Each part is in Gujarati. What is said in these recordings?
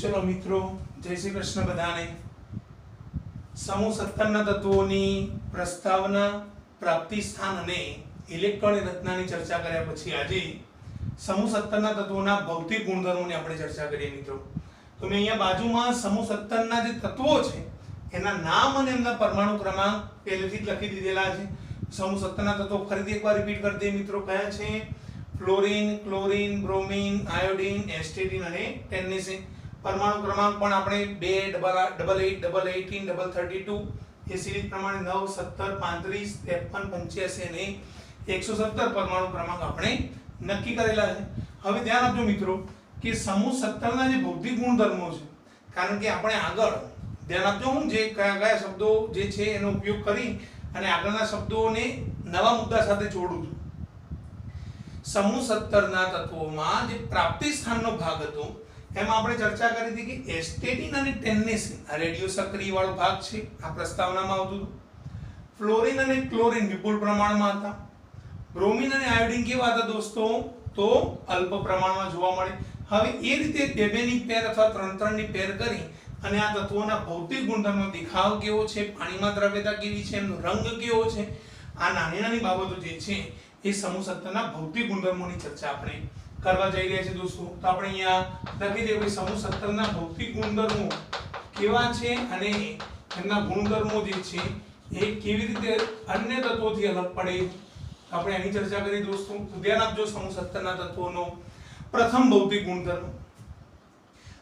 चलो मित्रों, जय श्री कृष्ण बधाने। समूह 17 तत्वोनी प्रस्तावना, प्राप्ति स्थान अने इलेक्ट्रॉन रचनानी चर्चा कर्या पछी आजे समूह 17 तत्वोना भौतिक गुणधर्मोनी आपणे चर्चा करीए मित्रों। तो मैं अहींया बाजुमां समूह 17 जे तत्वो छे एना नाम अने एमना परमाणु क्रमांक पहेलेथी ज लखी दीधेला छे। समूह 17 तत्वो फरीथी एकवार रिपीट कर दे मित्रों। कया छे? फ्लोरीन, क्लोरीन, ब्रोमीन, आयोडीन, एस्टेटिन अने टेन्नेसिन। परमाणु क्रमांक पण आपणे 2 88 88 18 32 ये सीरीज प्रमाणे 9 17 35 53 85 અને 117 परमाणु क्रमांक આપણે નક્કી કરેલા છે। હવે ધ્યાન આપજો મિત્રો કે સમૂહ 17 ના જે ભૌતિક ગુણધર્મો છે, કારણ કે આપણે આગળ ધ્યાન આપજો હું જે કયા કયા શબ્દો જે છે એનો ઉપયોગ કરી અને આગળના શબ્દોને નવા મુદ્દા સાથે જોડું છું। સમૂહ 17 ના તત્વોમાં જે પ્રાપ્તિ સ્થાનનો ભાગ હતો એમાં આપણે ચર્ચા કરી હતી કે એસ્ટેટિન અને ટેન્નેસિન આ રેડિયો સક્રિય વાળો ભાગ છે, આ પ્રસ્તાવનામાં આવતું હતું। ફ્લોરીન અને ક્લોરીન વિપુલ પ્રમાણમાં હતા। બ્રોમીન અને આયોડીન કેવા હતા દોસ્તો? તો અલ્પ પ્રમાણમાં જોવા મળે। હવે એ રીતે બે-બેની પેર અથવા ત્રણ-ત્રણની પેર કરી અને આ તત્વોના ભૌતિક ગુણધર્મનો દેખાવ કેવો છે, પાણીમાં દ્રવ્યતા કેવી છે, એમનો રંગ કેવો છે, આ નાની નાની બાબતો જે છે એ સમૂહ 17 ના ભૌતિક ગુણધર્મોની ચર્ચા આપણે કરવા જઈ રહ્યા છે દોસ્તો। તો આપણે અહીંયા લખી દઈએ કે સમૂહ 17 ના ભૌતિક ગુણધર્મો કેવા છે અને એમના ગુણધર્મો જે છે એ કેવી રીતે અન્ય તત્વોથી અલગ પડે, આપણે એની ચર્ચા કરી દોસ્તો। તો ધ્યાન આપજો સમૂહ 17 ના તત્વોનો પ્રથમ ભૌતિક ગુણધર્મ।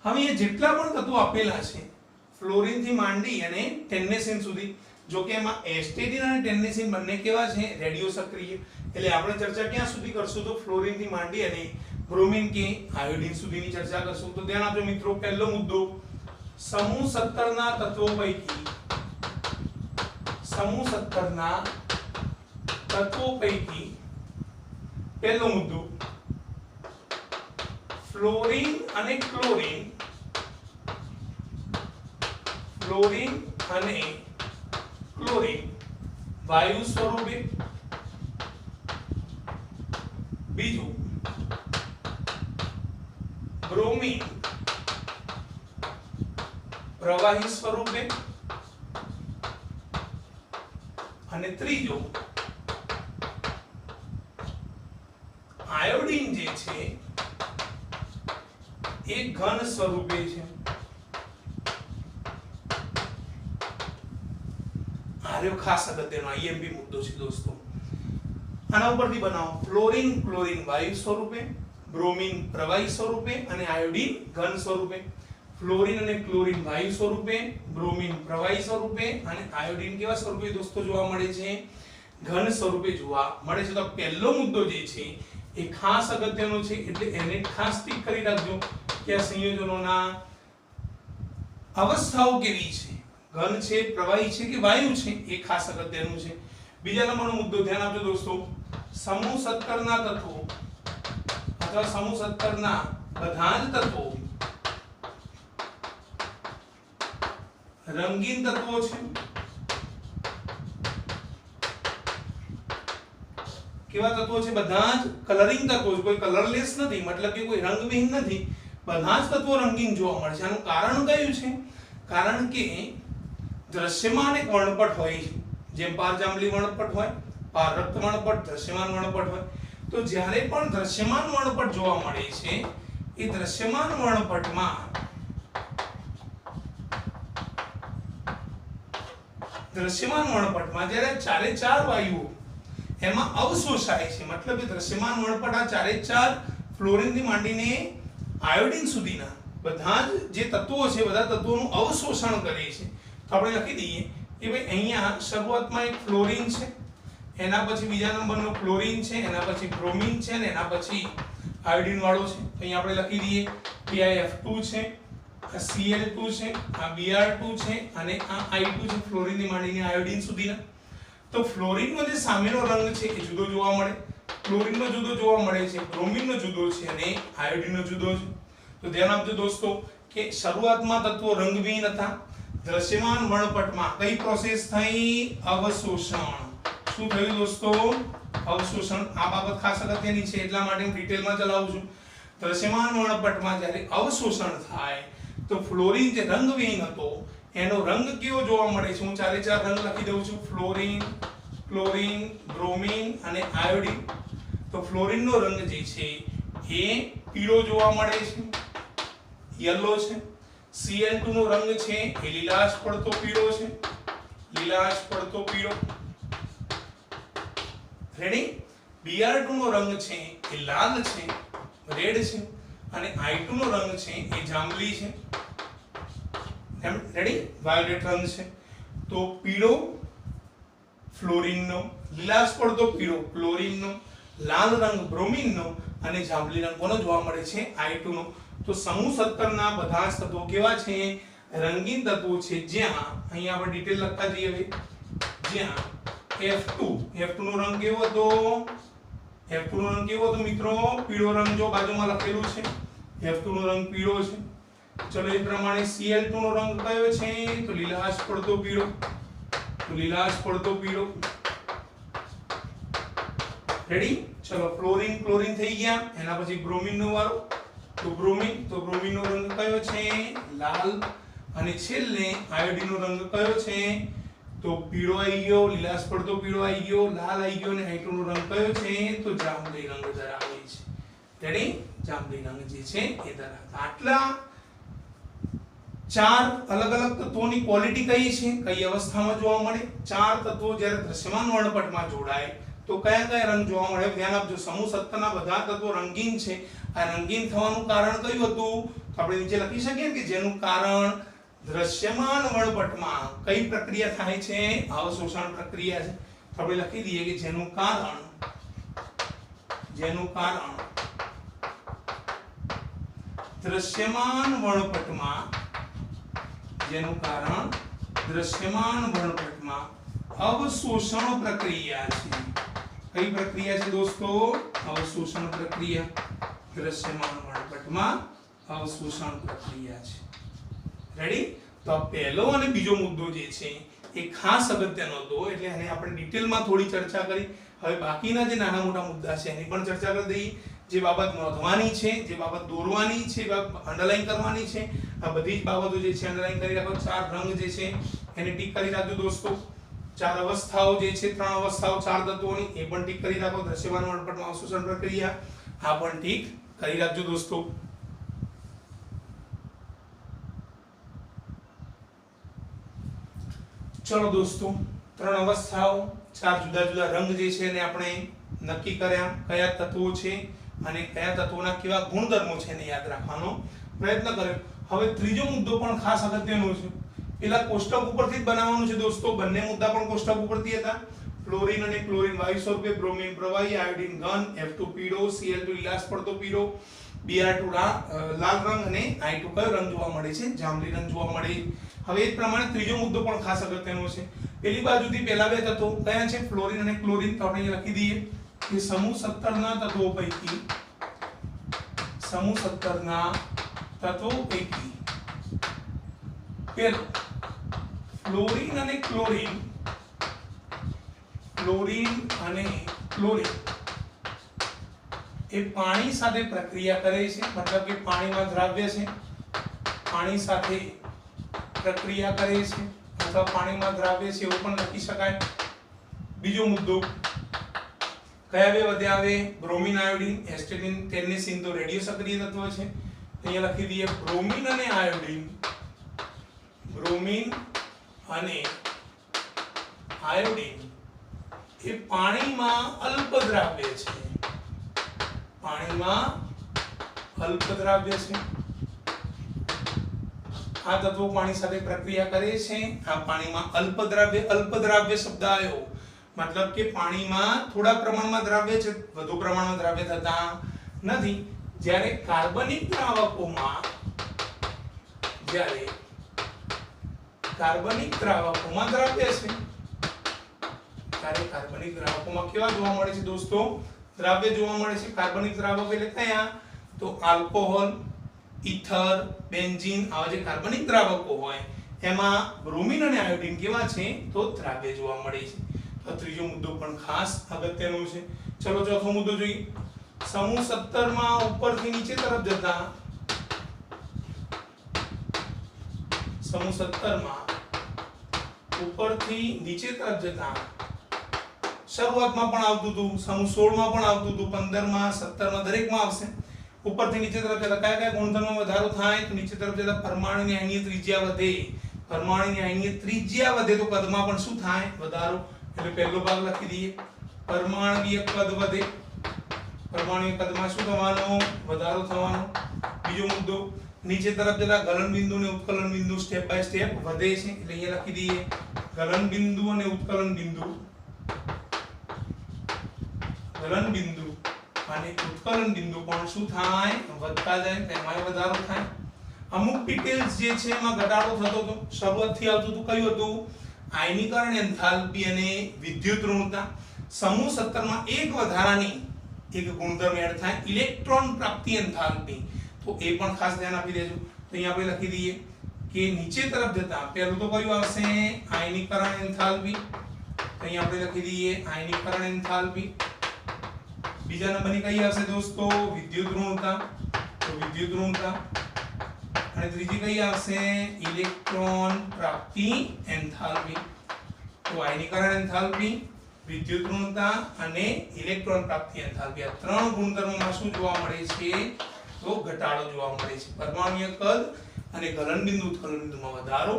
હવે એ જેટલા પણ તત્વો આપેલા છે ફ્લોરીન થી માંડી અને ટેન્નેસિન સુધી, જો કે એમાં એસ્ટેટિન અને ટેન્નેસિન બંને કેવા છે? રેડિયો સક્રિય। એટલે આપણે ચર્ચા ક્યાં સુધી કરશું? તો ફ્લોરીન થી માંડી અને બ્રોમીન કે આયોડીન સુધીની ચર્ચા કરશું। તો ધ્યાન આપજો મિત્રો, પહેલો મુદ્દો સમૂહ 17 ના તત્વો પૈકી પહેલો મુદ્દો ફ્લોરીન અને ક્લોરીન વાયુ સ્વરૂપે, બીજું બ્રોમીન પ્રવાહી સ્વરૂપે અને ત્રીજો આયોડીન જે છે એ ઘન સ્વરૂપે છે। આર્યો ખાસ અગત્યનો આઈએમપી મુદ્દો છે દોસ્તો। આના ઉપરથી બનાવો ફ્લોરીન ક્લોરીન વાયુ સ્વરૂપે, બ્રોમીન પ્રવાહી સ્વરૂપે અને આયોડીન ઘન સ્વરૂપે। ફ્લોરીન અને ક્લોરીન વાયુ સ્વરૂપે, બ્રોમીન પ્રવાહી સ્વરૂપે અને આયોડીન કેવા સ્વરૂપે દોસ્તો જોવા મળે છે? ઘન સ્વરૂપે જોવા મળે છે। તો પહેલો મુદ્દો જે છે એ ખાસ અગત્યનો છે, એટલે એને ખાસ ટીક કરી રાખજો કે આ સંયોજનોના અવસ્થાઓ કેવી છે, ઘન છે, પ્રવાહી છે કે વાયુ છે, એ ખાસ અગત્યનું છે। બીજા નંબરનો મુદ્દો ધ્યાન આપજો દોસ્તો, સમૂહ 17 ના તત્વો અથવા સમૂહ 17 ના બધા જ તત્વો રંગીન તત્વો છે। કેવા તત્વો છે? બધા જ કલરિંગ તત્વો છે, કોઈ કલરલેસ નથી, મતલબ કે કોઈ રંગવિહીન નથી, બધા જ તત્વો રંગીન જોવા મળે છે। આનું કારણ કયું છે? કારણ કે દ્રશ્યમાન એક વર્ણપટ હોય છે, જેમ પારજાંબલી વર્ણપટ હોય, પારરક્ત વર્ણપટ, દ્રશ્યમાન વર્ણપટ હોય। તો જ્યારે પણ દ્રશ્યમાન વર્ણપટ જોવા મળે છે એ દ્રશ્યમાન વર્ણપટમાં જ્યારે ચારે ચાર વાયુઓ એમાં અવશોષાય છે, મતલબ કે દ્રશ્યમાન વર્ણપટ આ ચારે ચાર ફ્લોરીન થી માંડીને આયોડીન સુધીના બધા જ જે તત્વો છે બધા તત્વોનું અવશોષણ કરે છે। તો આપણે લખી દઈએ કે ભાઈ અહીંયા શરૂઆતમાં એક ફ્લોરીન છે, એના પછી બીજા નંબરનો ક્લોરીન છે, એના પછી બ્રોમીન છે અને એના પછી આયોડીન વાળો છે। તો અહીંયા આપણે લખી દઈએ કે આ F2 છે, આ Cl2 છે, આ Br2 છે અને આ I2 છે, ફ્લોરીન થી માંડીને આયોડીન સુધીના। તો ફ્લોરીનનો જે સામેનો રંગ છે એ જુદો જોવા મળે, ક્લોરીનનો જુદો જોવા મળે છે, બ્રોમીનનો જુદો છે અને આયોડીનનો જુદો છે। તો ધ્યાન આપજો દોસ્તો કે શરૂઆતમાં તત્વો રંગવિહીન હતા, દ્રશ્યમાન વર્ણપટમાં કઈ પ્રોસેસ થઈ? અવશોષણ। શું થયું દોસ્તો? અવશોષણ। આ બાબત ખાસ અગત્યની છે એટલા માટે હું ડિટેલમાં ચલાવું છું। દ્રશ્યમાન વર્ણપટમાં જ્યારે અવશોષણ થાય તો ફ્લોરિન જે રંગવિહીન હતો એનો રંગ કેવો જોવા મળે છે? હું ચારે ચાર રંગ લખી દઉં છું: ફ્લોરિન, ક્લોરિન, બ્રોમિન અને આયોડિન. તો ફ્લોરિનનો રંગ જે છે એ પીળો જોવા મળે છે, યલો છે. Cl2 નો રંગ છે એ લીલાશ પડતો પીળો છે, લીલાશ પડતો પીળો. રેડી? Br2 નો રંગ છે એ લાલ છે, રેડ છે. અને I2 નો રંગ છે એ જાંબલી છે. રેડી? વાયોલેટ રંગ છે. તો પીળો ફ્લોરિનનો, લીલાશ પડતો પીળો ક્લોરિનનો, લાલ રંગ બ્રોમિનનો અને જાંબલી રંગ કોનો જોવા મળે છે? I2 નો. તો સમૂહ 17 ના બધા જ તત્વો કેવા છે? રંગીન તત્વો છે. જ્યાં અહીંયા આપણે ડિટેલ લખતા જઈએ હવે. જ્યાં F2 નો રંગ કેવો હતો? F2 નો રંગ કેવો હતો મિત્રો? પીળો રંગ જો બાજુમાં લખેલું છે. F2 નો રંગ પીળો છે. ચલો એ પ્રમાણે Cl2 નો રંગ કયો છે? તો લીલાશ પડતો પીળો. તો લીલાશ પડતો પીળો. રેડી? ચલો ફ્લોરિન ક્લોરિન થઈ ગયા. એના પછી બ્રોમિન નો વારો. તો બ્રોમિન નો રંગ કયો છે? લાલ. અને છેલ્લે આયોડિન નો રંગ કયો છે? તો પીળો આવી ગયો, લીલાશ પડતો પીળો આવી ગયો, લાલ આવી ગયો. અને I2 નો રંગ કયો છે? તો જાંબલી રંગ ધરાવે છે. રેડી? જાંબલી રંગ જે છે એ ધરાવતા. આટલા ચાર અલગ અલગ તત્વોની ક્વોલિટી કઈ છે, કઈ અવસ્થામાં જોવા મળે? ચાર તત્વો જ્યારે દ્રશ્યમાન વર્ણપટમાં જોડાય તો કયા કયા રંગ જોવા મળે? ધ્યાન આપજો. સમૂહ 17 ના બધા તત્વો રંગીન છે. આ રંગીન થવાનું કારણ કયું હતું? તો આપણે નીચે લખી શકીએ કે જેનું કારણ દ્રશ્યમાન વર્ણપટમાં કઈ પ્રક્રિયા થાય છે? અવશોષણ પ્રક્રિયા છે. તો આપણે લખી દઈએ કે જેનું કારણ દ્રશ્યમાન વર્ણપટમાં અવશોષણ પ્રક્રિયા છે. કઈ પ્રક્રિયા છે દોસ્તો? અવશોષણ પ્રક્રિયા. દ્રશ્યમાન વર્ણપટમાં અવશોષણ પ્રક્રિયા છે. રેડી? તો આ પહેલો અને બીજો મુદ્દો જે છે એ ખાસ અગત્યનો હતો, એટલે એને આપણે ડિટેલમાં થોડી ચર્ચા કરી. હવે બાકીના જે નાના મોટા મુદ્દા છે એની પણ ચર્ચા કરી દઈએ. જે બાબત નોંધવાની છે, જે બાબત દોરવાની છે, અંડરલાઈન કરવાની છે, આ બધી જ બાબતો જે છે અંડરલાઈન કરી રાખો. ચાર રંગ જે છે એને ટીક કરી રાખજો દોસ્તો. ચાર અવસ્થાઓ જે છે, ત્રણ અવસ્થાઓ ચાર તત્વોની, એ પણ ટીક કરી રાખો. દ્રશ્યમાન વર્ણપટમાં અવશોષણ પ્રક્રિયા, આ પણ ટીક કરી રાખજો દોસ્તો. ચલો દોસ્તો, ત્રણ અવસ્થાઓ, ચાર જુદા જુદા રંગ જે છે એને આપણે નક્કી કર્યા. કયા તત્વો છે અને કયા તત્વોના કેવા ગુણધર્મો છે એને યાદ રાખવાનો પ્રયત્ન કર્યો. હવે ત્રીજો મુદ્દો પણ ખાસ અગત્યનો છે. પેલા કોષ્ટક ઉપરથી જ બનાવવાનું છે દોસ્તો. બંને મુદ્દા પણ કોષ્ટક ઉપરથી હતા. ફ્લોરિન અને ક્લોરિન વાયુ સ્વરૂપે, બ્રોમિન પ્રવાહી, આયોડિન ઘન, F2 પીળો, Cl2 લીલાશ પડતો પીળો, Br2 લાલ રંગ અને I2 કયો રંગ જોવા મળે છે? જાંબલી રંગ જોવા મળે. હવે એ પ્રમાણે ત્રીજો મુદ્દો પણ ખાસ અગત્યનો છે. પેલી બાજુથી પહેલા બે તત્વો કયા છે? ફ્લોરિન અને ક્લોરિન. તો આપણે લખી દઈએ કે સમૂહ 17 ના તત્વો પૈકી પેલું ફ્લોરિન અને ક્લોરિન એ પાણી સાથે પ્રક્રિયા કરે છે. મતલબ કે પાણીમાં દ્રાવ્ય છે, પાણી સાથે પ્રક્રિયા કરે છે અથવા પાણીમાં દ્રાવ્ય છે એવું પણ લખી શકાય. બીજો મુદ્દો કયા બે વધ્યા? આવે બ્રોમિન, આયોડિન, એસ્ટેટિન, ટેર્નેસિન. તો રેડિયો સક્રિય તત્વ છે. અહીંયા લખી દઈએ બ્રોમિન અને આયોડિન એ પાણીમાં અલ્પ દ્રાવ્ય છે. આ તત્વો પાણી સાથે પ્રક્રિયા કરે છે. આ પાણીમાં અલ્પ દ્રાવ્ય શબ્દ આવ્યો મતલબ કે પાણીમાં થોડા પ્રમાણમાં દ્રાવ્ય છે, વધુ પ્રમાણમાં દ્રાવ્ય થતા નથી. જ્યારે કાર્બનિક દ્રાવકોમાં દ્રાવ્ય છે, ત્યારે કાર્બનિક દ્રાવકોમાં કેવા જોવા મળે છે દોસ્તો? દ્રાવ્ય જોવા મળે છે. કાર્બનિક દ્રાવકો એટલે કયા? તો આલ્કોહોલ, ઇથર, બેન્ઝીન, આવા જે કાર્બનિક દ્રાવકો હોય એમાં બ્રોમિન અને આયોડિન કેવા છે? તો દ્રાવ્ય જોવા મળે છે. તો ત્રીજો મુદ્દો પણ ખાસ અગત્યનો છે. ચલો ચોથો મુદ્દો જોઈએ. સમૂહ 17 માં ઉપરથી નીચે તરફ જતા समूह 17 માં ઉપરથી નીચે તરફ જતા શરૂઆતમાં પણ આવતું હતું, સમૂહ 16 માં પણ આવતું હતું, 15 માં 17 માં દરેકમાં આવશે। ઉપરથી નીચે તરફ જતા કયા કયા ગુણધર્મમાં વધારો થાય? તો નીચે તરફ જતા પરમાણુની આયનીય ત્રિજ્યા વધે। પરમાણુની આયનીય ત્રિજ્યા વધે તો કદમાં પણ શું થાય? વધારો। એટલે પહેલો ભાગ લખી દઈએ, પરમાણુય કદ વધે। પરમાણુય કદમાં શું થવાનો? વધારો થવાનો। બીજો મુદ્દો, નીચે તરફ જતા ગલન બિંદુ અને ઉત્કલન બિંદુ સ્ટેપ બાય સ્ટેપ વધે છે। એટલે અહીંયા લખી દઈએ ગલન બિંદુ અને ઉત્કલન બિંદુ, ગલન બિંદુ અને ઉત્કલન બિંદુ પણ શું થાય? વધતા જાય, તેમાં વધારો થાય। અમુક ડિટેલ્સ જે છે એમાં ઘટાડો થતો હતો। શરૂઆતથી આવતું હતું કયું હતું? આયનીકરણ એન્થાલ્પી અને વિદ્યુત ઋણતા। સમૂહ 17 માં એક વધારાની એક ગુણધર્મ એડ થાય, ઇલેક્ટ્રોન પ્રાપ્તિ એન્થાલ્પી। તો એ પણ ખાસ ધ્યાન આપી દેજો। તો અહીંયા આપણે લખી દઈએ કે નીચે તરફ જતા પહેલું તો કયું આવશે? આયનીકરણ એન્થાલ્પી। તો અહીંયા આપણે લખી દઈએ આયનીકરણ એન્થાલ્પી। બીજા નંબરની કઈ આવશે દોસ્તો? વિદ્યુત ઋણતા। તો વિદ્યુત ઋણતા। અને ત્રીજી કઈ આવશે? ઇલેક્ટ્રોન પ્રાપ્તિ એન્થાલ્પી। તો આયનીકરણ એન્થાલ્પી, વિદ્યુત ઋણતા અને ઇલેક્ટ્રોન પ્રાપ્તિ એન્થાલ્પી, આ ત્રણ ગુણધર્મોમાં શું જોવા મળે છે? તો ઘટાડો જોવા મળે છે। પરમાણુય કદ અને ગલન બિંદુ ઉત્કલન બિંદુમાં વધારો।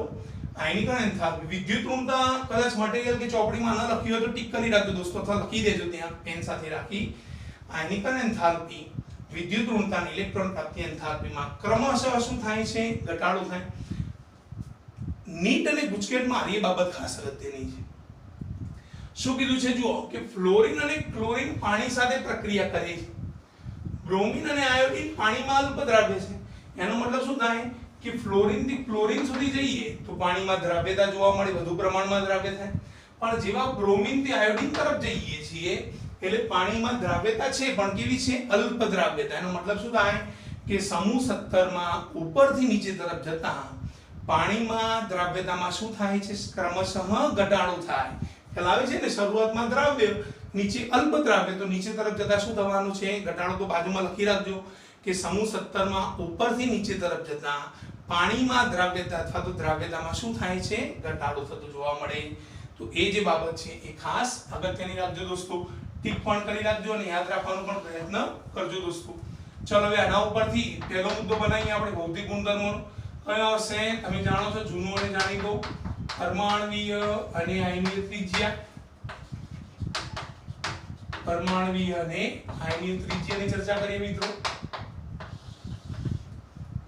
આયનીકરણ એન્થાલ્પી, વિદ્યુત ઋણતા કદાચ મટીરીયલ કે ચોપડીમાં ન લખ્યું હોય તો ટીક કરી રાખજો દોસ્તો, અથવા લખી દેજો ત્યાં પેન સાથે રાખી। આયનીકરણ એન્થાલ્પી, વિદ્યુત ઋણતા અને ઇલેક્ટ્રોન પ્રાપ્તિ એન્થાલ્પીમાં ક્રમશઃ શું થાય છે? ઘટાડો થાય। નીટ અને ગુજકેટમાં આ બાબત ખાસ અગત્યની છે। શું કીધું છે? જુઓ કે ફ્લોરિન અને ક્લોરિન પાણી સાથે પ્રક્રિયા કરે છે, બ્રોમિન અને આયોડિન પાણીમાં અલ્પ દ્રાવ્ય છે। એનો મતલબ શું થાય? કે ફ્લોરિન થી ક્લોરિન સુધી જઈએ તો પાણીમાં દ્રાવ્યતા જોવા મળે, વધુ પ્રમાણમાં દ્રાવ્ય થાય। પણ જેવા બ્રોમિન થી આયોડિન તરફ જઈએ છીએ એટલે પાણીમાં દ્રાવ્યતા છે પણ કેવી છે? અલ્પ દ્રાવ્યતા। એનો મતલબ શું થાય? કે સમૂહ 17 માં ઉપરથી નીચે તરફ જતા પાણીમાં દ્રાવ્યતામાં શું થાય છે? ક્રમશઃ ઘટાડો થાય। ખ્યાલ આવે છે ને? શરૂઆતમાં દ્રાવ્ય, નીચે અલ્પ દ્રાવ્ય, તો નીચે તરફ જતા શું થવાનું છે? ઘટાડો। તો બાજુમાં લખી રાખજો કે સમૂહ 17 માં ઉપરથી નીચે તરફ જતા પાણીમાં દ્રાવ્યતા અથવા તો દ્રાવ્યતામાં શું થાય છે? ઘટાડો થતો જોવા મળે। તો એ જે બાબત છે એ ખાસ અગત્યની રાખજો દોસ્તો, ટીક પણ કરી રાખજો અને યાદ રાખવાનો પણ પ્રયત્ન કરજો દોસ્તો। ચલો હવે આના ઉપરથી પહેલો મુદ્દો બનાવીએ આપણે ભૌતિક ગુણધર્મો। કયો આવશે? તમે જાણો છો જૂનો અને જાણીતો, પરમાણુય અને આયનીય ત્રિજ્યા। પરમાણુય અને આયનીય ત્રિજ્યાની ચર્ચા કરીએ મિત્રો।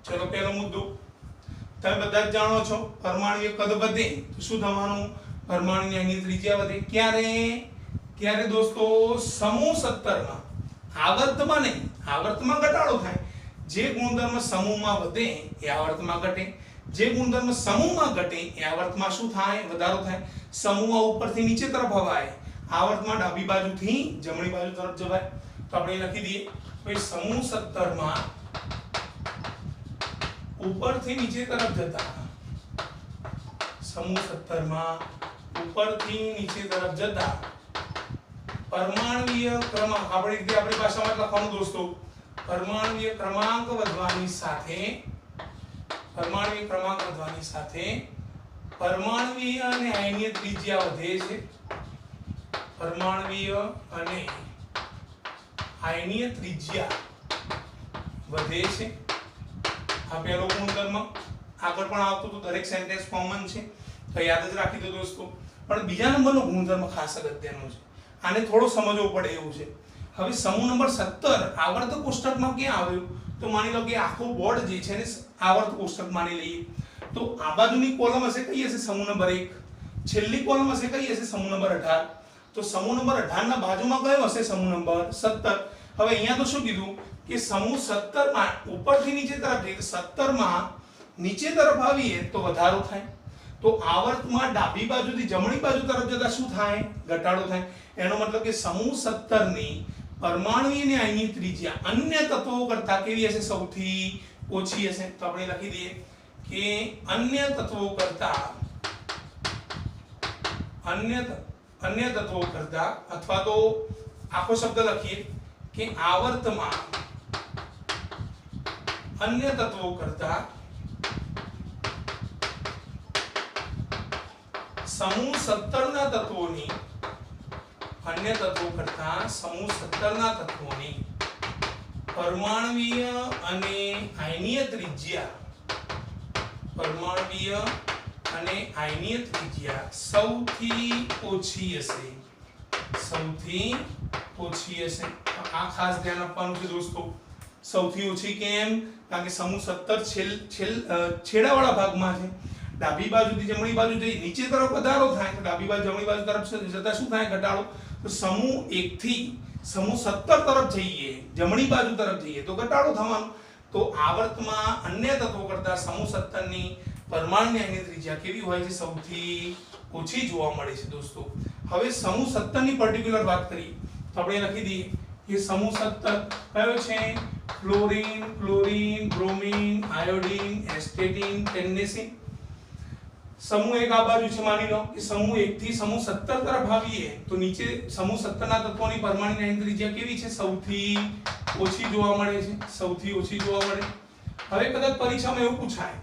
ચલો પહેલો મુદ્દો તમે બધા જ જાણો છો, પરમાણુય કદ વધે તો શું થવાનું? પરમાણુની આયનીય ત્રિજ્યા વધે। ક્યારે દોસ્તો? સમૂહ 17 માં આવર્તમાં નહીં, આવર્તમાં ઘટાડો થાય। જે ગુણધર્મ સમૂહમાં વધે એ આવર્તમાં ઘટે, જે ગુણધર્મ સમૂહમાં ઘટે એ આવર્તમાં શું થાય? વધારો થાય। સમૂહમાં ઉપરથી નીચે તરફ હવાય, આવર્તમાં ડાબી બાજુથી જમણી બાજુ તરફ જવાય। તો આપણે લખી દઈએ ભાઈ સમૂહ 17 માં ઉપરથી નીચે તરફ જતા, સમૂહ 17 માં ઉપરથી નીચે તરફ જતા પરમાણુય ક્રમાંક, આપણી ભાષામાં લખવાનું દોસ્તો, પરમાણુય ક્રમાંક વધવાની સાથે, પરમાણુય ક્રમાંક વધવાની સાથે પરમાણુય અને આયનીય ત્રિજ્યા વધે છે। પરમાણુય અને આયનીય ત્રિજ્યા વધે છે। આ પહેલો ગુણધર્મ આગળ પણ આવતો તો દરેક સેન્ટેન્સ કોમન છે તો યાદ જ રાખી દો દોસ્તો। પણ બીજા નંબરનો ગુણધર્મ ખાસ અગત્યનો છે, આને થોડો સમજવો પડે એવું છે। હવે સમૂહ નંબર 17 આવર્ત કોષ્ટકમાં ક્યાં આવ્યું? તો માની લો કે આખો બોર્ડ જે છે ને આવર્ત કોષ્ટક માની લઈએ તો આ બાજુની કોલમ હશે કઈ હશે? સમૂહ નંબર 1। છેલ્લી કોલમ હશે કઈ હશે? સમૂહ નંબર 18। તો સમૂહ નંબર 18 ના બાજુમાં કયો હશે? સમૂહ નંબર 17। હવે અહીંયા તો શું કીધું કે સમૂહ 17 માં ઉપરથી નીચે તરફ જઈએ, 17 માં નીચે તરફ આવીએ તો વધારો થાય। તો આવર્તમાં ડાબી બાજુથી જમણી બાજુ તરફ જતા શું થાય? ઘટાડો થાય। એનો મતલબ કે સમૂહ 17 ની પરમાણુય અને આયનીય ત્રિજ્યા અન્ય તત્વો કરતા કેવી હશે? સૌથી ઓછી હશે। તો આપણે લખી દઈએ કે અન્ય તત્વો કરતા, અન્ય તત્વો કરતા, અથવા તો આખો શબ્દ લખીએ કે આવર્તમાં અન્ય તત્વો કરતા समूह 17 ના તત્વોની અન્ય તત્વો કરતા સમૂહ 17 ના તત્વોની પરમાણવીય અને આયનીય ત્રિજ્યા સૌથી ઓછી હશે આ ખાસ ધ્યાન આપવાનું છે દોસ્તો સૌથી ઓછી કેમ કારણ કે સમૂહ 17 છેડાવાળા ભાગમાં છે ડાબી બાજુથી જમણી બાજુ જઈ નીચે તરફ વધારો થાય તો ડાબી બાજુ જમણી બાજુ તરફ જતા શું થાય ઘટાડો તો સમૂહ 1 થી સમૂહ 17 તરફ જઈએ જમણી બાજુ તરફ જઈએ તો ઘટાડો થવાનો તો આવર્તમાં અન્ય તત્વો કરતા સમૂહ 17 ની પરમાણુની આયનીય ત્રિજ્યા કેવી હોય છે સૌથી ઓછી જોવા મળે છે દોસ્તો હવે સમૂહ 17 ની પર્ટિક્યુલર વાત કરીએ તો આપણે લખી દઈએ કે સમૂહ 17 કયો છે ફ્લોરીન ક્લોરીન બ્રોમીન આયોડીન એસ્ટેટીન ટેન્નેસીન समूह 1 આ બાજુ છે માની લો કે સમૂહ 1 થી સમૂહ 17 તરફ આવીએ તો નીચે સમૂહ 17 ના તત્વોની પરમાણુની આયનીય ત્રિજ્યા કેવી છે સૌથી ઓછી જોવા મળે હવે કદાચ પરીક્ષામાં એવું પૂછાય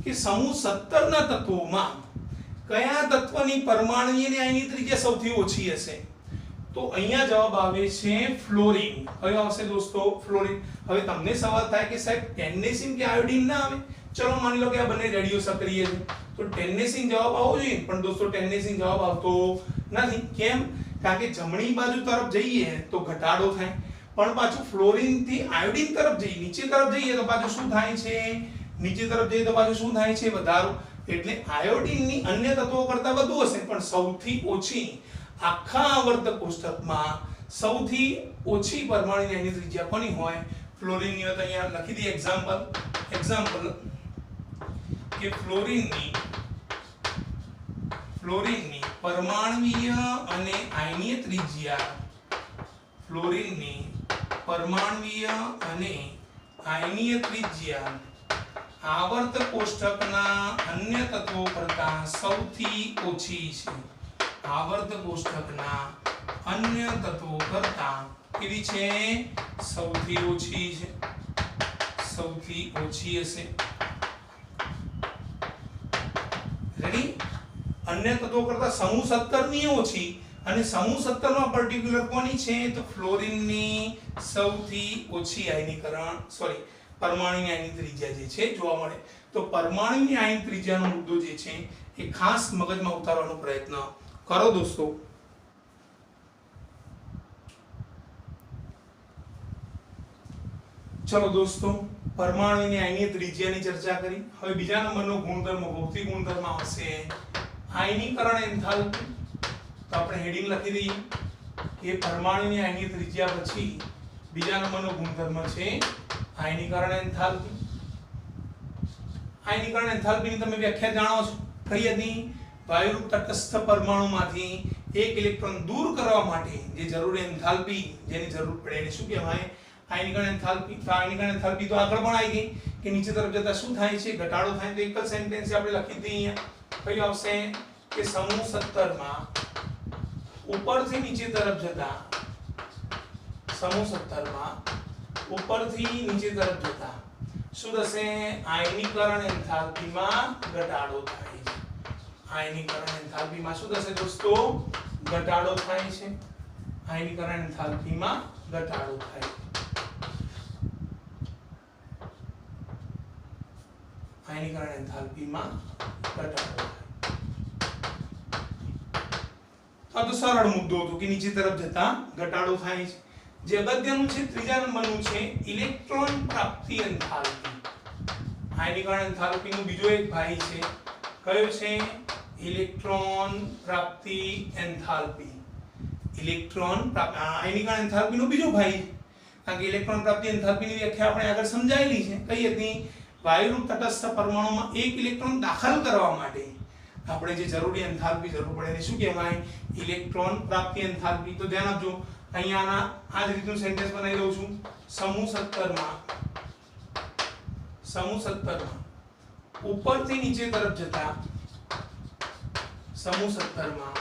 કે સમૂહ 17 ના તત્વોમાં કયા તત્વની પરમાણુની આયનીય ત્રિજ્યા સૌથી ઓછી હશે તો અહીંયા જવાબ આવે છે ફ્લોરીન કયો આવશે દોસ્તો ફ્લોરીન હવે તમને સવાલ થાય કે સાહેબ ટેન્નેસીન કે આયોડીન ના આવે ચલો માની લો કે આ બંને રેડિયો સક્રિય છે તો ટેન્નેસીન જવાબ આવવો જોઈએ પણ દોસ્તો ટેન્નેસીન જવાબ આવતો નથી કેમ કારણ કે જમણી બાજુ તરફ જઈએ તો ઘટાડો થાય પણ પાછું ફ્લોરીન થી આયોડીન તરફ જઈએ નીચે તરફ જઈએ તો પાછું શું થાય છે વધારો એટલે આયોડીનની અન્ય તત્વો કરતા વધુ હશે પણ સૌથી ઓછી આખા આવર્તક કોષ્ટકમાં સૌથી ઓછી પરમાણુની આયનીય ત્રિજ્યા કોની હોય ફ્લોરીનની હોય તો અહીંયા લખી દઈએ એક્ઝામ્પલ કે ફ્લોરીનની પરમાણવીય અને આયનીય ત્રિજ્યા આવર્તક કોષ્ટકના અન્ય તત્વો કરતા સૌથી ઓછી છે આવર્તક કોષ્ટકના અન્ય તત્વો કરતા કેવી છે સૌથી ઓછી હશે રેડી અન્ય તત્વો કરતા સમૂહ 17 ની ઓછી અને સમૂહ 17 માં પર્ટિક્યુલર કોની છે તો ફ્લોરીનની સૌથી ઓછી પરમાણુની આયનીય ત્રિજ્યા જે છે જોવા મળે તો પરમાણુની આયનીય ત્રિજ્યાનો મુદ્દો જે છે એ ખાસ મગજમાં ઉતારવાનો પ્રયત્ન કરો દોસ્તો ચલો દોસ્તો પરમાણુની આયનીય ત્રિજ્યાની ચર્ચા કરી હવે બીજા નંબરનો ગુણધર્મ ભૌતિક ગુણધર્મ આવશે આયનીકરણ એન્થાલ્પી તો આપણે હેડિંગ લખી દઈએ કે પરમાણુની આયનીય ત્રિજ્યા પછી બીજા નંબરનો ગુણધર્મ છે આયનીકરણ એન્થાલ્પી એન્થાલ્પીની તમે વ્યાખ્યા જાણો છો કઈ હતી વાયુરૂપ તટસ્થ પરમાણુમાંથી એક ઇલેક્ટ્રોન દૂર કરવા માટે જે જરૂરી એન્થાલ્પી જેની જરૂર પડે એને શું કહેવાય આયનીકરણ એન્થાલ્પી તો આયનીકરણ એન્થાલ્પી તો આગળ પણ આવી ગઈ કે નીચે તરફ જતા શું થાય છે ઘટાડો થાય તો એક જ સેન્ટેન્સ આપણે લખી દઈએ કઈ આવશે કે સમૂહ 17 માં ઉપરથી નીચે તરફ જતા સમૂહ 17 માં ઉપરથી નીચે તરફ જતા શું થશે આયનીકરણ એન્થાલ્પીમાં ઘટાડો થાય છે આયનીકરણ એન્થાલ્પીમાં શું થશે દોસ્તો ઘટાડો થાય છે આયનીકરણ એન્થાલ્પીમાં ઘટાડો થાય આયનીકરણ એન્થાલ્પીમાં ઘટાડો થાય તો સરળ મુદ્દો હતો કે નીચે તરફ જતા ઘટાડો થાય છે જે અગત્યનું છે ત્રીજા નંબરનું છે ઇલેક્ટ્રોન પ્રાપ્તિ એન્થાલ્પી આયનીકરણ એન્થાલ્પીનો બીજો એક ભાઈ છે કયો છે ઇલેક્ટ્રોન પ્રાપ્તિ એન્થાલ્પી આયનીકરણ એન્થાલ્પીનો બીજો ભાઈ કારણ કે ઇલેક્ટ્રોન પ્રાપ્તિ એન્થાલ્પીની વ્યાખ્યા આપણે આગળ સમજાયેલી છે કઈ હતી વાયુરૂપ તટસ્થ પરમાણુમાં એક ઇલેક્ટ્રોન દાખલ કરવા માટે આપણે જે જરૂરી એન્થાલ્પી જરૂર પડે એને શું કહેવાય ઇલેક્ટ્રોન પ્રાપ્તિ એન્થાલ્પી તો ધ્યાન આપજો અહીંયા આ જ રીતનું સેન્ટેન્સ બનાવી દઉં છું સમૂહ 17 માં ઉપરથી નીચે તરફ જતા સમૂહ 17 માં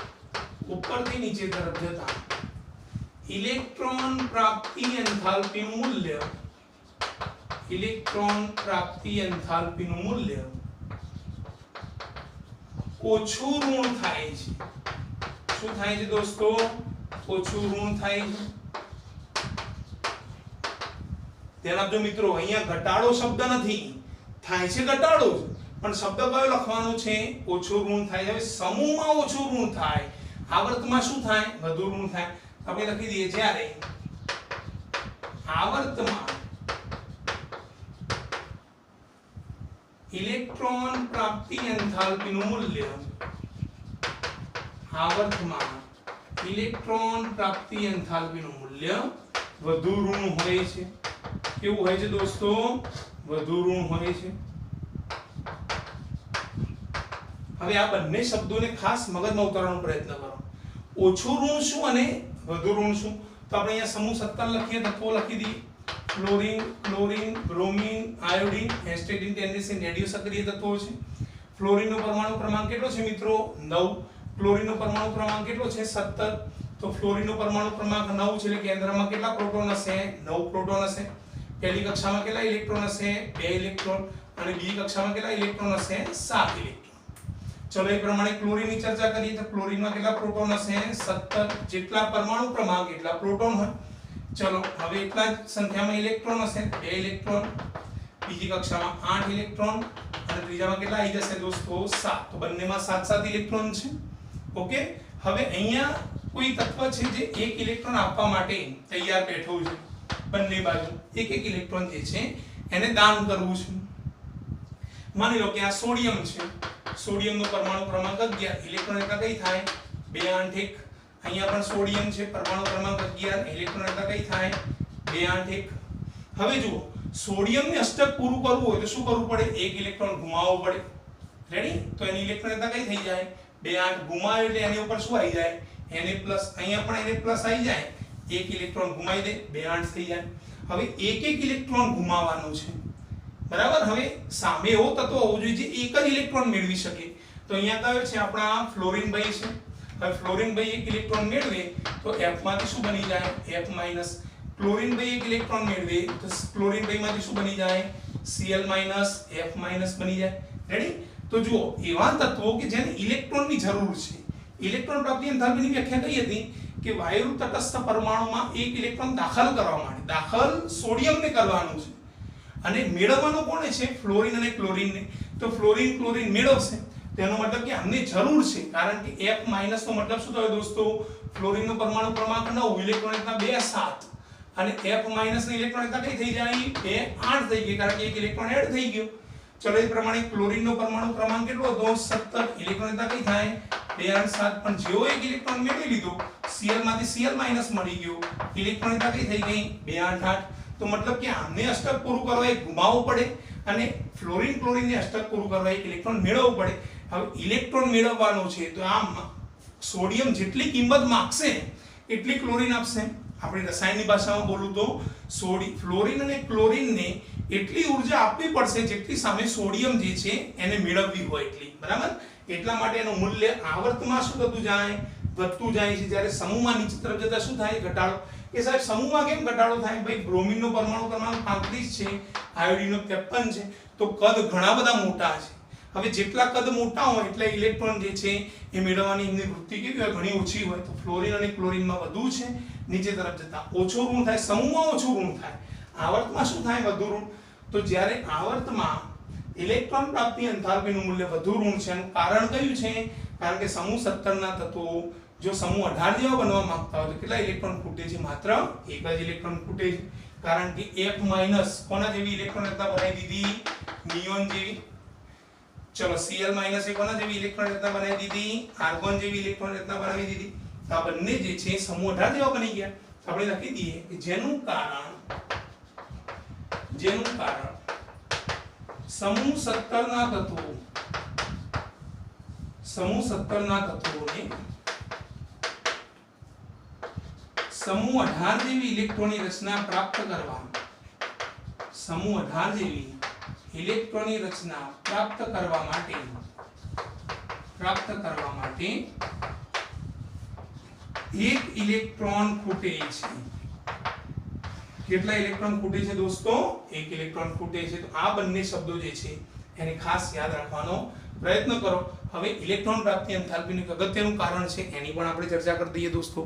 ઉપરથી નીચે તરફ જતા ઇલેક્ટ્રોન પ્રાપ્તિ એન્થાલ્પીનું મૂલ્ય ઓછું ઋણ થાય છે. શું થાય છે દોસ્તો? ઓછું ઋણ થાય છે. ધ્યાન આપજો મિત્રો, અહીંયા ઘટાડો શબ્દ નથી, થાય છે ઘટાડો જ, પણ શબ્દ કયો લખવાનો છે? ઓછું ઋણ થાય. હવે સમૂહમાં ઓછું ઋણ થાય, આવર્તમાં શું થાય? વધુ ઋણ થાય. આપણે લખી દઈએ, જ્યારે આવર્તમાં ઇલેક્ટ્રોન પ્રાપ્તિ એન્થાલ્પીનું મૂલ્ય, આવર્તમાં ઇલેક્ટ્રોન પ્રાપ્તિ એન્થાલ્પીનું મૂલ્ય વધુ ઋણ હોય છે. કેવું હોય છે દોસ્તો? વધુ ઋણ હોય છે. હવે આ બંને શબ્દોને ખાસ મગજમાં ઉતારવાનો પ્રયત્ન કરો. ઓછું ઋણ શું અને વધુ ઋણ શું? તો આપણે અહીંયા સમૂહ 17 લખીએ, તત્વો લખી દઈએ. Fluorine, chlorine, bromine, iodine, astatine, tennessine radio સક્રિય તત્વો છે. ફ્લોરીનનો પરમાણુ ક્રમાંક કેટલો છે મિત્રો? 9. ક્લોરીનનો પરમાણુ ક્રમાંક કેટલો છે? 17. તો ફ્લોરીનનો પરમાણુ ક્રમાંક 9 છે, એટલે કેન્દ્રમાં કેટલા પ્રોટોન હશે? 9 પ્રોટોન હશે. પહેલી કક્ષામાં કેટલા ઇલેક્ટ્રોન હશે? 2 ઇલેક્ટ્રોન. અને બીજી કક્ષામાં કેટલા ઇલેક્ટ્રોન હશે? 7 ઇલેક્ટ્રોન. ચલો એ પ્રમાણે ક્લોરીનની ચર્ચા કરીએ તો ક્લોરીનમાં કેટલા પ્રોટોન હશે? 17. જેટલા પરમાણુ ક્રમાંક એટલા પ્રોટોન હોય. ચલો હવે એટલા જ સંખ્યામાં ઇલેક્ટ્રોન હશે, 2 ઇલેક્ટ્રોન. બીજી કક્ષામાં 8 ઇલેક્ટ્રોન અને ત્રીજામાં કેટલા આવી જશે દોસ્તો? 7. તો બંનેમાં 7 ઇલેક્ટ્રોન છે. ઓકે. હવે અહીંયા કોઈ તત્વ છે જે 1 ઇલેક્ટ્રોન આપવા માટે તૈયાર બેઠું છે. બંને બાજુ એક ઇલેક્ટ્રોન જે છે એને દાન કરવું છે. માની લો કે આ સોડિયમ છે. સોડિયમનો પરમાણુ ક્રમાંક 11. ઇલેક્ટ્રોન એટલે કઈ થાય? 2 8 1. અહીંયા પણ સોડિયમ છે, પરમાણુ ક્રમાંક 11. ઇલેક્ટ્રોન એટલે કઈ થાય? 2 8 1. હવે જુઓ, સોડિયમને અષ્ટક પૂરું કરવું હોય તો શું કરવું પડે? 1 ઇલેક્ટ્રોન ગુમાવવો પડે. રેડી? તો એની ઇલેક્ટ્રોન એટલે કઈ થઈ જાય? 2 8 ગુમાવે એટલે એની ઉપર શું આવી જાય? Na+. અહીંયા પણ Na+ આવી જાય. 1 ઇલેક્ટ્રોન ગુમાવી દે, 2 8 થઈ જાય. હવે એક ઇલેક્ટ્રોન ગુમાવવાનું છે. બરાબર? હવે સામે એવો તત્વ હોવો જોઈએ જે એક જ ઇલેક્ટ્રોન મેળવી શકે. તો અહીંયા કયો છે? આપણા ફ્લોરીન ભાઈ છે. હવે ફ્લોરીન ભાઈ 1 ઇલેક્ટ્રોન મેળવે તો F માંથી શું બની જાય? F-. ક્લોરીન ભાઈ 1 ઇલેક્ટ્રોન મેળવે તો ક્લોરીન ભાઈ માંથી શું બની જાય? Cl-, F- બની જાય. રેડી? તો જુઓ, એવા તત્વો કે જેને ઇલેક્ટ્રોનની જરૂર છે. ઇલેક્ટ્રોન પ્રાપ્તિ એન્થાલ્પીની વ્યાખ્યા કઈ હતી? કે વાયુ તટસ્થ પરમાણુમાં 1 ઇલેક્ટ્રોન દાખલ કરવા માટે, દાખલ સોડિયમને કરવાનું છે અને મેળવવાનો કોને છે? ફ્લોરીન અને ક્લોરીનને. તો ફ્લોરીન ક્લોરીન મેળવશે, તેનો મતલબ કે આમને જરૂર છે, કારણ કે F- નો મતલબ શું થયો દોસ્તો? ફ્લોરીનનો પરમાણુ ક્રમાંક 9, ઇલેક્ટ્રોન એટલા 2 7 અને F- ના ઇલેક્ટ્રોન એટલા કઈ થઈ જાય? 2 8 થઈ ગયા, કારણ કે એક ઇલેક્ટ્રોન એડ થઈ ગયો. ચલો એ પ્રમાણે ક્લોરીનનો પરમાણુ ક્રમાંક કેટલો હતો? 17. ઇલેક્ટ્રોન એટલા કઈ થાય? 2 8 7. પણ જેવો એક ઇલેક્ટ્રોન મેળવી લીધો, Cl માંથી Cl- મળી ગયો, ઇલેક્ટ્રોન એટલા કઈ થઈ ગઈ? 2 8 8. તો મતલબ કે આમને અષ્ટક પૂરું કરવા એક ગુમાવવું પડે અને ફ્લોરીન ક્લોરીનને અષ્ટક પૂરું કરવા એક ઇલેક્ટ્રોન મેળવવું પડે. હવે ઇલેક્ટ્રોન મેળવવાનો છે તો આમ સોડિયમ જેટલી કિંમત માંગશે એટલી ક્લોરીન આપશે. આપણે રસાયણની ભાષામાં બોલું તો ફ્લોરીન અને ક્લોરીનને એટલી ઉર્જા આપવી પડશે જેટલી સામે સોડિયમ જે છે એને મેળવવી હોય એટલી. બરાબર? એટલા માટે એનું મૂલ્ય આવર્તમાં શું થતું જાય? વધતું જાય છે. જ્યારે સમૂહમાં નીચે તરફ જતા શું થાય? ઘટાડો. કે સાહેબ સમૂહમાં કેમ ઘટાડો થાય? ભાઈ બ્રોમિનનો પરમાણુ ક્રમાંક 35 છે, આયોડીનનો 53 છે, તો કદ ઘણા બધા મોટા છે. હવે જેટલા કદ મોટા હોય એટલે ઇલેક્ટ્રોન જે છે એ મેળવવાની એમની વૃત્તિ કેવી હોય? ઘણી ઓછી હોય. તો ફ્લોરીન અને ક્લોરીનમાં વધુ છે, નીચે તરફ જતા ઓછું ઋણ થાય. સમૂહમાં ઓછું ઋણ થાય, આવર્તમાં શું થાય? વધુ ઋણ. તો જ્યારે આવર્તમાં ઇલેક્ટ્રોન પ્રાપ્તિ એન્થાલ્પીનું મૂલ્ય વધુ ઋણ છે, એનું કારણ કયું છે? કારણ કે સમૂહ 17 ના તત્વો જો સમૂહ 18 જેવા બનવા માંગતા હોય તો કેટલા ઇલેક્ટ્રોન ખૂટે છે? માત્ર એક જ ઇલેક્ટ્રોન ખૂટે છે. કારણ કે F- કોના જેવી ઇલેક્ટ્રોન રચના બનાવી દીધી? નિયોન જેવી. ચલો Cl- એ કોના જેવી ઇલેક્ટ્રોન રચના બનાવી દીધી? આર્ગોન જેવી ઇલેક્ટ્રોન રચના બનાવી દીધી. તો આ બંને જે છે સમૂહ 18 જેવા બની ગયા. આપણે લખી દઈએ કે જેનું કારણ સમૂહ 17 ના તત્વો, સમૂહ 17 ના તત્વોને સમૂહ 18 જેવી ઇલેક્ટ્રોનની રચના પ્રાપ્ત કરવા, સમૂહ 18 જેવી ઇલેક્ટ્રોનની રચના પ્રાપ્ત કરવા માટે એક ઇલેક્ટ્રોન ખૂટે છે. કેટલા ઇલેક્ટ્રોન ખૂટે છે દોસ્તો? એક ઇલેક્ટ્રોન ખૂટે છે. તો આ બંને શબ્દો જે છે એને ખાસ યાદ રાખવાનો પ્રયત્ન કરો। હવે ઇલેક્ટ્રોન પ્રાપ્તિ એન્થાલ્પીનું એક અગત્યનું કારણ છે એની પણ આપણે ચર્ચા કરી દઈએ દોસ્તો।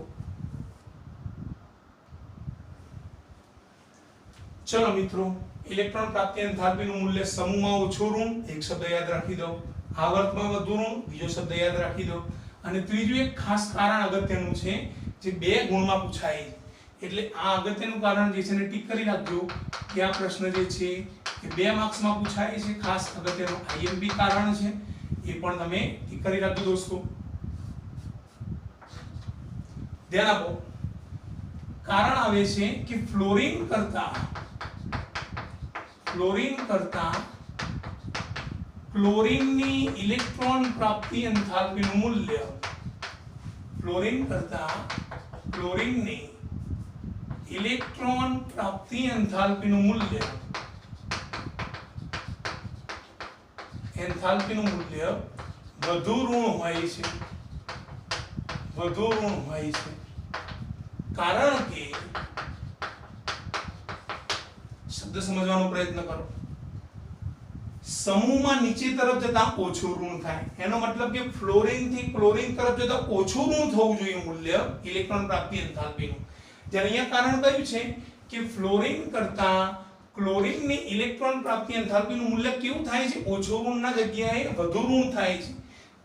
ચલો મિત્રો, ઇલેક્ટ્રોન પ્રાપ્તિ એન્થાલ્પીનું મૂલ્ય સમૂહમાં ઓછું ઋણ, એક શબ્દ યાદ રાખી દો, આવર્તમાં વધુ ઋણ, બીજો શબ્દ યાદ રાખી દો, અને ત્રીજું એક ખાસ કારણ અગત્યનું છે જે 2 ગુણમાં પૂછાય, એટલે આ અગત્યનું કારણ જે છે ને ટીક કરી રાખજો કે આ પ્રશ્ન જે છે એ 2 માર્ક્સમાં પૂછાય છે, ખાસ અગત્યનું આઈએમપી કારણ છે, એ પણ તમે ટીક કરી રાખજો દોસ્તો। ધ્યાન આપો, કારણ આવે છે કે ફ્લોરીન કરતા ક્લોરીનની ઇલેક્ટ્રોન પ્રાપ્તિ એન્થાલ્પીનું મૂલ્ય, ફ્લોરીન કરતા ક્લોરીનની ઇલેક્ટ્રોન પ્રાપ્તિ એન્થાલ્પીનું મૂલ્ય વધુ ઋણ હોય છે, કારણ કે શબ્દ સમજવાનો પ્રયત્ન કરો, સમૂહમાં નીચે તરફ જતા ઓછું ઋણ થાય, એનો મતલબ કે ફ્લોરીન થી ક્લોરીન તરફ જતા ઓછું ઋણ થવું જોઈએ મૂલ્ય ઇલેક્ટ્રોન પ્રાપ્તિ એન્થાલ્પીનું। જ્યારે અહીંયા કારણ કયું છે કે ફ્લોરીન કરતા ક્લોરીનની ઇલેક્ટ્રોન પ્રાપ્તિ એન્થાલ્પીનું મૂલ્ય કેવું થાય છે, ઓછું ઋણના જગ્યાએ વધુ ઋણ થાય છે,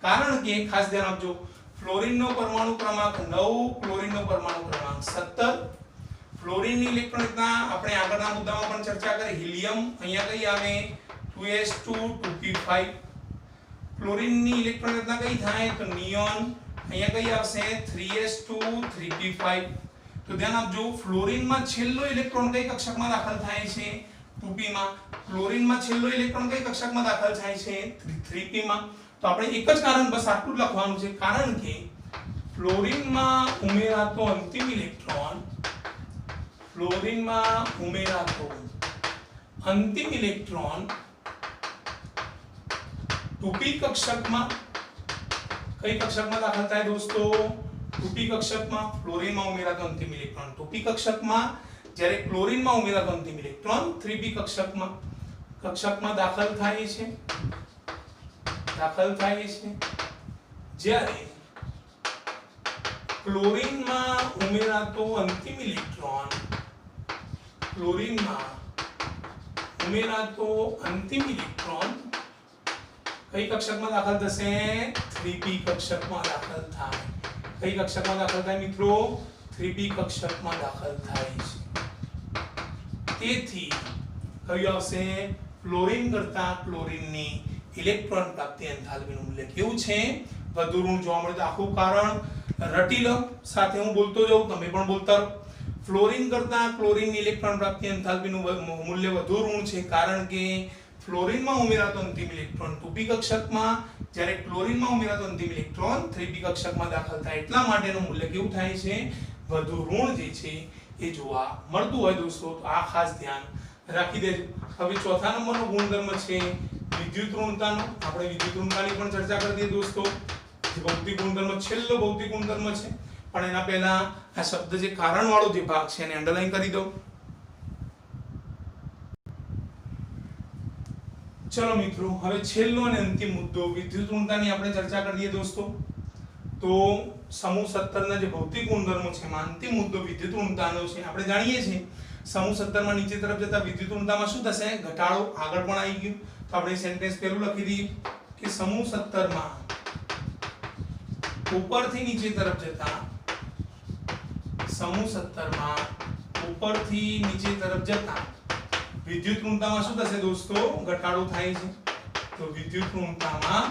કારણ કે ખાસ ધ્યાન આપજો, ફ્લોરીનનો પરમાણુ ક્રમાંક 9, ક્લોરીનનો પરમાણુ ક્રમાંક 17, ફ્લોરીનની ઇલેક્ટ્રોન રચના આપણે આગળના મુદ્દામાં પણ ચર્ચા કરી, હિલિયમ અહીંયા કઈ આવે 2s2 2p5, ક્લોરીનની ઇલેક્ટ્રોન રચના કઈ થાય તો નિયોન અહીંયા કઈ આવશે 3s2 3p5। તો ધ્યાન આપજો, ફ્લોરીનમાં છેલ્લો ઇલેક્ટ્રોન કઈ કક્ષકમાં દાખલ થાય છે 2p માં, ક્લોરીનમાં છેલ્લો ઇલેક્ટ્રોન કઈ કક્ષકમાં દાખલ થાય છે 3p માં। તો આપણે એક જ કારણ બસ આટલું જ લખવાનું છે, કારણ કે ફ્લોરીનમાં ઉમેરાતો અંતિમ ઇલેક્ટ્રોન 2p કક્ષકમાં કઈ કક્ષકમાં દાખલ થાય દોસ્તો 2p કક્ષકમાં, ફ્લોરીનમાં ઉમેરાતો અંતિમ ઇલેક્ટ્રોન 2p કક્ષકમાં, જ્યારે ક્લોરીનમાં ઉમેરાતો અંતિમ ઇલેક્ટ્રોન 3p કક્ષકમાં દાખલ થાય છે, જ્યારે ક્લોરીનમાં ઉમેરાતો અંતિમ ઇલેક્ટ્રોન કઈ કક્ષકમાં દાખલ થશે 3p કક્ષકમાં દાખલ થાય। કઈ કક્ષકમાં દાખલ થાય મિત્રો 3p કક્ષકમાં દાખલ થાય છે। તેથી કયું આવશે, ફ્લોરીન કરતા ક્લોરીનની ઇલેક્ટ્રોન પ્રાપ્તિ એન્થાલ્પીનું મૂલ્ય કેવું છે, વધુ ઋણ જોવા મળે। તો આખું કારણ રટી લો, સાથે હું બોલતો જાઉં, તમે પણ બોલતા રહો। ફ્લોરીન કરતા ક્લોરીનની ઇલેક્ટ્રોન પ્રાપ્તિ એન્થાલ્પીનું મૂલ્ય વધુ ઋણ છે, કારણ કે ફ્લોરીનમાં ઉમેરાતો અંતિમ ઇલેક્ટ્રોન 2p કક્ષકમાં, જ્યારે ક્લોરીનમાં ઉમેરાતો અંતિમ ઇલેક્ટ્રોન 3p કક્ષકમાં દાખલ થાય, એટલા માટેનું મૂલ્ય કેવું થાય છે, વધુ ઋણ જે છે એ જોવા મળતું હોય દોસ્તો। તો આ ખાસ ધ્યાન રાખી દેજો। હવે ચોથા નંબરનો ગુણધર્મ છે વિદ્યુત ઋણતાનો। આપણે વિદ્યુત ઋણતાની પણ ચર્ચા કરી દઈએ દોસ્તો, જે ભૌતિક ગુણધર્મ છેલ્લો ભૌતિક ગુણધર્મ છે, પણ એના પહેલા આ શબ્દ જે કારણ વાળો જે ભાગ છે એને અંડરલાઈન કરી દો। ચલો મિત્રો, હવે છેલ્લો અને અંતિમ મુદ્દો વિદ્યુત ઋણતાની આપણે ચર્ચા કરી દઈએ દોસ્તો। તો સમૂહ 17 ના જે ભૌતિક ગુણધર્મો છે એમાં અંતિમ મુદ્દો વિદ્યુત ઋણતાનો છે। આપણે જાણીએ છીએ સમૂહ 17 માં નીચે તરફ જતા વિદ્યુત ઋણતામાં શું થશે, ઘટાડો। આગળ પણ આવી ગયું, તો આપણે સેન્ટેન્સ પહેલું લખી દઈએ કે સમૂહ 17 માં ઉપરથી નીચે તરફ જતા, સમૂહ 17 માં ઉપરથી નીચે તરફ જતા વિદ્યુત ઋણતામાં શું થશે દોસ્તો, ઘટાડો થાય છે। તો વિદ્યુત ઋણતામાં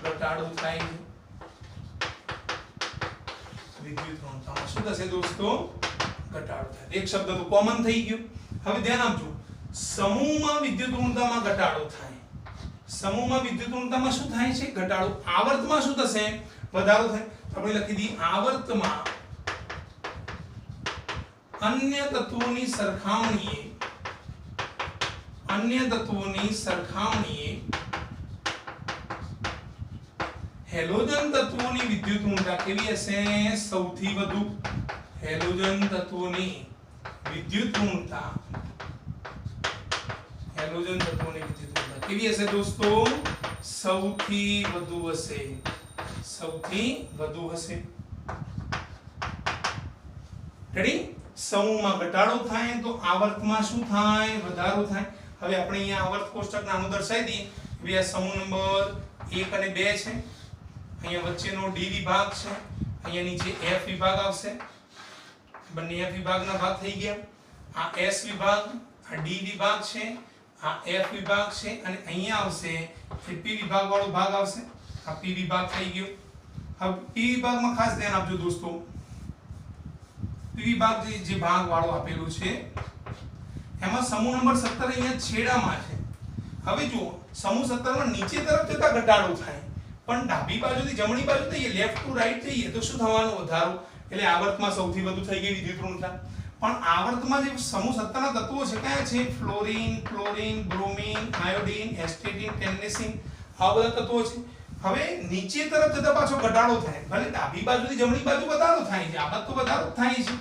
ઘટાડો થાય છે, વિદ્યુત ઋણતામાં શું થશે દોસ્તો, ઘટાડો થાય। એક શબ્દ તો કોમન થઈ ગયો। હવે ધ્યાન આપજો, સમૂહમાં વિદ્યુત ઋણતામાં ઘટાડો થાય, સમૂહમાં વિદ્યુત ઋણતામાં શું થાય છે, ઘટાડો। આવર્તમાં શું થશે, વધારો થાય। તો આપણે લખી દઈએ આવર્તમાં અન્ય તત્વોની સરખામણીએ હેલોજન તત્વોની વિદ્યુત ઋણતા કેવી હશે, સૌથી વધુ। હેલોજન તત્વોની વિદ્યુત ઋણતા કેવી હશે દોસ્તો? સૌથી વધુ હશે, સૌથી વધુ હશે. રેડી? સમૂહમાં ઘટાડો થાય તો આવર્તમાં શું થાય? વધારો થાય. હવે આપણે અહીંયા આવર્ત કોષ્ટક નાનું દર્શાવી દઈએ. હવે આ સમૂહ નંબર 1 અને 2 છે. અહીંયા વચ્ચેનો ડી વિભાગ છે, અહીંયા નીચે એફ વિભાગ આવશે. બંને એફ વિભાગના ભાગ થઈ ગયા. આ એસ વિભાગ, આ ડી વિભાગ છે, આ એફ વિભાગ છે અને અહીંયા આવશે એ પી વિભાગ વાળો ભાગ આવશે. આ પી વિભાગ થઈ ગયો. હવે પી વિભાગમાં ખાસ ધ્યાન આપજો દોસ્તો. પી વિભાગ જે ભાગ વાળો આપેલું છે એમાં સમૂહ નંબર 17 અહીંયા છેડામાં છે. હવે જુઓ, સમૂહ 17 માં નીચે તરફ જતા ઘટાડો થાય, પણ ડાબી બાજુથી જમણી બાજુ જઈએ, લેફ્ટ ટુ રાઈટ જઈએ તો શું થવાનું? વધારો. એટલે આવર્તમાં સૌથી વધુ થઈ ગઈ વિદ્યુત ઋણતા. પણ આવર્તમાં જે સમૂહ 17 ના તત્વો છે કયા છે? ફ્લોરીન, ક્લોરીન, બ્રોમીન, આયોડીન, એસ્ટેટિન, ટેન્નેસીન, આવા બધા તત્વો છે. હવે નીચે તરફ જતા પાછો ઘટાડો થાય. ભલે ડાબી બાજુથી જમણી બાજુ વધારો થાય છે, આ બાજુ તો વધારો થાય છે,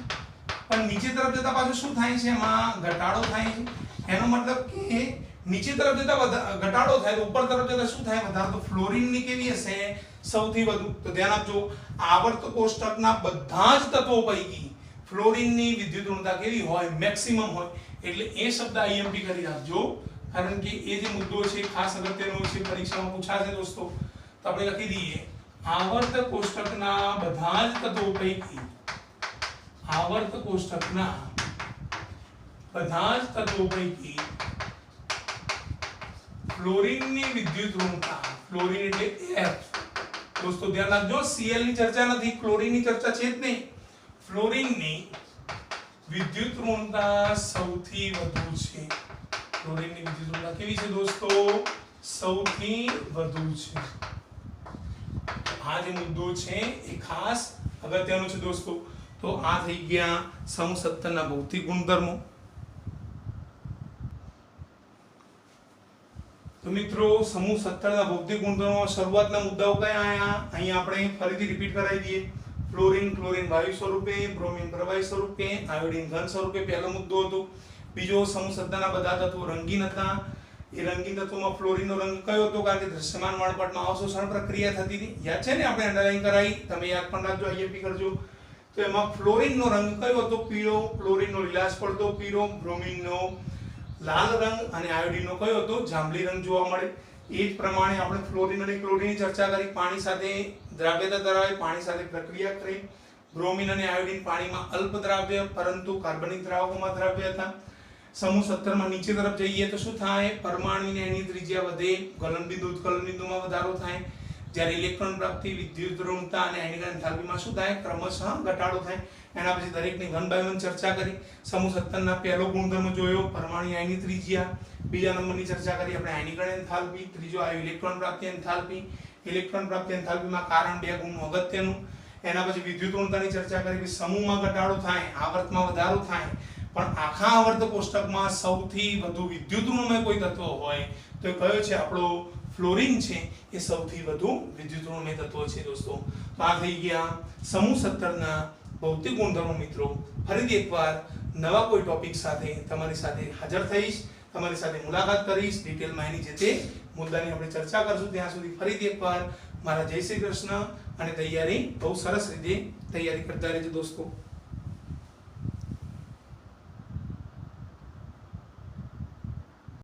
પણ નીચે તરફ જતા પાછું શું થાય છે? એમાં ઘટાડો થાય છે. એનો મતલબ કે નીચે તરફ જતા ઘટાડો થાય તો ઉપર તરફ જતા શું થાય? વધારો. તો ફ્લોરીનની કેવી હશે? સૌથી વધુ. તો ધ્યાન આપજો, આવર્ત કોષ્ટકના બધા જ તત્વો પૈકી ફ્લોરીનની વિદ્યુત ઋણતા કેવી હોય? મેક્સિમમ હોય. એટલે એ શબ્દ આઈએમપી કરી રાખજો, કારણ કે એ જે મુદ્દો છે ખાસ અગત્યનો છે, પરીક્ષામાં પૂછાશે દોસ્તો. તો આપણે લખી દઈએ, આવર્ત કોષ્ટકના બધા જ તત્વો પૈકી, આવર્ત કોષ્ટકના બધા જ તત્વો પૈકી ફ્લોરીનની વિદ્યુત ઋણતા, ફ્લોરીન એટલે F. દોસ્તો ધ્યાન રાખજો, Cl ની ચર્ચા નથી, ક્લોરીનની ચર્ચા છે જ નહીં. ફ્લોરીનની વિદ્યુત ઋણતા સૌથી વધુ છે. ફ્લોરીનની વિદ્યુત ઋણતા કેવી છે દોસ્તો? સૌથી વધુ છે. આ જે મુદ્દો છે એ ખાસ અગત્યનો છે દોસ્તો. તો આ થઈ ગયા સમૂહ 17 ના ભૌતિક ગુણધર્મો. તો મિત્રો, સમૂહ 17 ના ભૌતિક ગુણધર્મો શરૂઆતના મુદ્દાઓ કયા આયા? અહીંયા આપણે ફરીથી રિપીટ કરાવી દઈએ. ફ્લોરીન, ક્લોરીન વાયુ સ્વરૂપે, બ્રોમીન પ્રવાહી સ્વરૂપે, આયોડીન ઘન સ્વરૂપે પહેલો મુદ્દો હતો. બીજો, સમૂહ 17 ના બધા તત્વો રંગીન હતા. એ રંગીન તત્વોમાં ફ્લોરીનનો રંગ કયો હતો? કારણ કે દૃશ્યમાન વર્ણપટમાં અવશોષણ પ્રક્રિયા થતી હતી. યાદ છે ને, આપણે અંડરલાઈન કરાવી, તમે યાદ પણ રાખજો, આઈએમપી કરજો. તો એમાં ફ્લોરીનનો રંગ કયો હતો? પીળો. ક્લોરીનનો લીલાશ પડતો પીળો, બ્રોમીનનો લાલ રંગ અને આયોડીનનો કયો હતો? જાંબલી રંગ જોવા મળે. એ જ પ્રમાણે આપણે ફ્લોરીન અને ક્લોરીનની ચર્ચા કરી. પાણી સાથે દ્રાવ્યતા ધરાવે, પાણી સાથે પ્રક્રિયા કરે. બ્રોમીન અને આયોડીન પાણીમાં અલ્પ દ્રાવ્ય પરંતુ કાર્બનિક દ્રાવકોમાં દ્રાવ્ય હતા. સમૂહ 17 માં નીચે તરફ જઈએ તો શું થાય? પરમાણુની એની ત્રિજ્યા વધે, ગલન બિંદુ ઉત્કલન બિંદુમાં વધારો થાય. જ્યારે ઇલેક્ટ્રોન પ્રાપ્તિ, વિદ્યુત ઋણતા અને આયનિક એન્થાલ્પીમાં શું થાય? ક્રમશઃ ઘટાડો થાય. એના પછી દરેકની વન બાય વન ચર્ચા કરી. સમૂહ 17 ના પહેલો ગુણધર્મ જોયો, પરમાણુ આયની ત્રિજ્યા. બીજા નંબરની ચર્ચા કરી આપણે આયનિક એન્થાલ્પી. ત્રીજો આવ્યો ઇલેક્ટ્રોન પ્રાપ્તિ એન્થાલ્પી. ઇલેક્ટ્રોન પ્રાપ્તિ એન્થાલ્પીમાં કારણ બે ગુણનું અગત્યનું. એના પછી વિદ્યુત ઋણતાની ચર્ચા કરી. સમૂહમાં ઘટાડો થાય, આવર્તમાં વધારો થાય, પણ આખા આવર્ત કોષ્ટકમાં સૌથી વધુ વિદ્યુત ઋણમય કોઈ તત્વ હોય તો એ કયો છે? આપણો ફ્લોરીન છે. એ સૌથી વધુ વિદ્યુત ઋણમય તત્વ છે દોસ્તો. તો આ થઈ ગયા સમૂહ 17 ના ભૌતિક ગુણધર્મો. મિત્રો, ફરીથી એકવાર નવા કોઈ ટોપિક સાથે તમારી સાથે હાજર થઈશ, તમારી સાથે મુલાકાત કરીશ, ડિટેલમાં એની જે તે મુદ્દાની આપણે ચર્ચા કરશું. ત્યાં સુધી ફરીથી એકવાર મારા જય શ્રી કૃષ્ણ. અને તૈયારી બહુ સરસ રીતે તૈયારી કરતા રહેજો દોસ્તો.